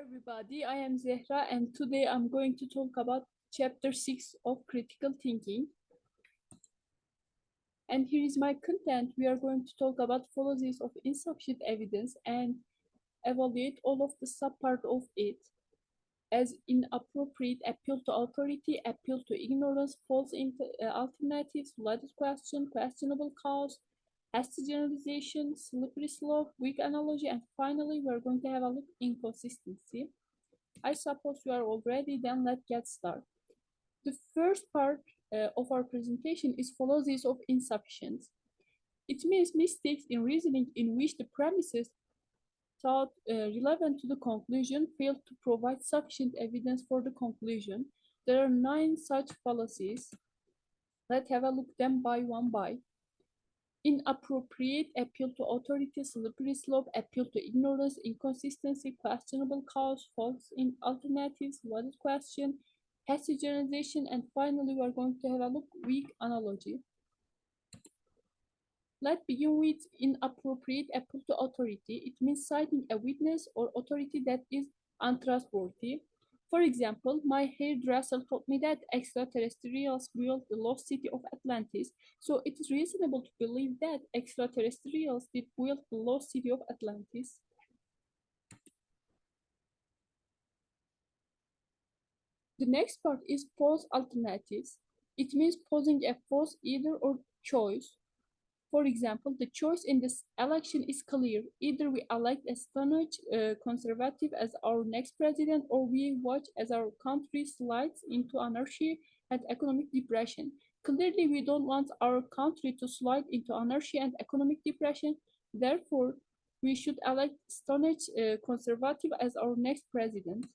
Everybody, I am Zehra and today I'm going to talk about chapter 6 of critical thinking. And here is my content. We are going to talk about fallacies of insufficient evidence and evaluate all of the subpart of it as inappropriate appeal to authority, appeal to ignorance, false alternatives, loaded question, questionable cause, hasty generalization, slippery slope, weak analogy, and finally we're going to have a look inconsistency. I suppose you are all ready, then let's get started. The first part of our presentation is fallacies of insufficiency. It means mistakes in reasoning in which the premises thought relevant to the conclusion failed to provide sufficient evidence for the conclusion. There are 9 such fallacies. Let's have a look them by one by. Inappropriate appeal to authority, slippery slope, appeal to ignorance, inconsistency, questionable cause, false in alternatives, loaded question, hasty generalization, and finally we are going to have a look weak analogy. Let's begin with inappropriate appeal to authority. It means citing a witness or authority that is untrustworthy. For example, my hairdresser told me that extraterrestrials built the lost city of Atlantis, so it is reasonable to believe that extraterrestrials did build the lost city of Atlantis. The next part is false alternatives. It means posing a false either or choice. For example, the choice in this election is clear. Either we elect a staunch conservative as our next president, or we watch as our country slides into anarchy and economic depression. Clearly, we don't want our country to slide into anarchy and economic depression. Therefore, we should elect staunch conservative as our next president.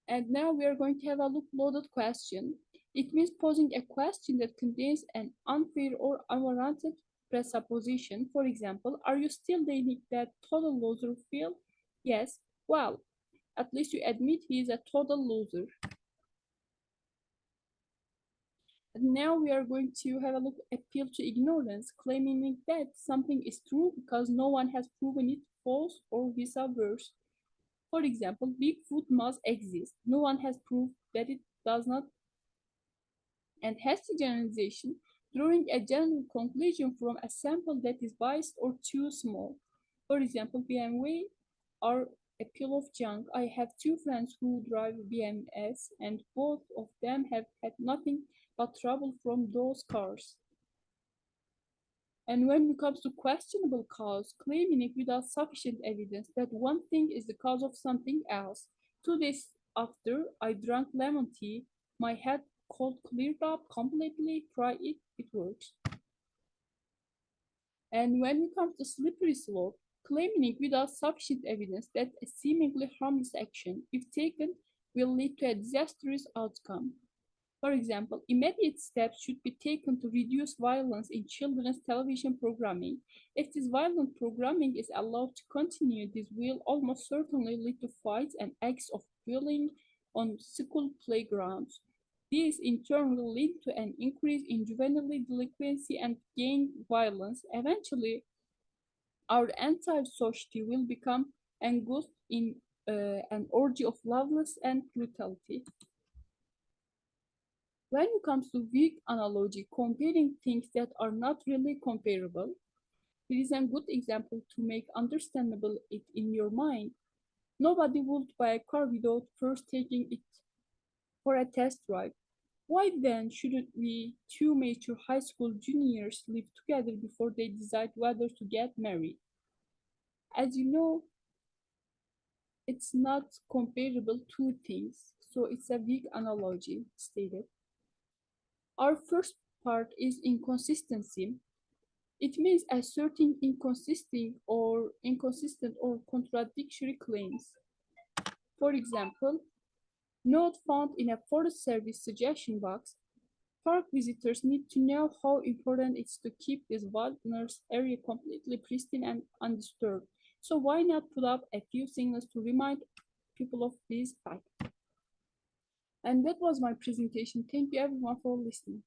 And now we are going to have a loaded question. It means posing a question that contains an unfair or unwarranted presupposition. For example, are you still dating that total loser Phil? Yes. Well, at least you admit he is a total loser. And now we are going to have a look at appeal to ignorance, claiming that something is true because no one has proven it false or vice versa. For example, Bigfoot must exist. No one has proved that it does not. And hasty generalization, drawing a general conclusion from a sample that is biased or too small. For example, BMW are a pile of junk. I have 2 friends who drive BMS, and both of them have had nothing but trouble from those cars. And when it comes to questionable cause, claiming it without sufficient evidence that one thing is the cause of something else. 2 days after I drank lemon tea, my head cold cleared up completely. Try it, it works. And when it comes to slippery slope, claiming it without sufficient evidence that a seemingly harmless action, if taken, will lead to a disastrous outcome. For example, immediate steps should be taken to reduce violence in children's television programming. If this violent programming is allowed to continue, this will almost certainly lead to fights and acts of bullying on school playgrounds. This in turn will lead to an increase in juvenile delinquency and gang violence. Eventually, our entire society will become engulfed in an orgy of lawlessness and brutality. When it comes to weak analogy, comparing things that are not really comparable, here is a good example to make understandable it in your mind. Nobody would buy a car without first taking it for a test drive. Why then shouldn't we 2 mature high school juniors live together before they decide whether to get married? As you know, it's not comparable 2 things, so it's a weak analogy stated. Our first part is inconsistency. It means asserting inconsistent or contradictory claims. For example, note found in a Forest Service suggestion box. Park visitors need to know how important it is to keep this wilderness area completely pristine and undisturbed. So why not put up a few signals to remind people of this fact? And that was my presentation. Thank you everyone for listening.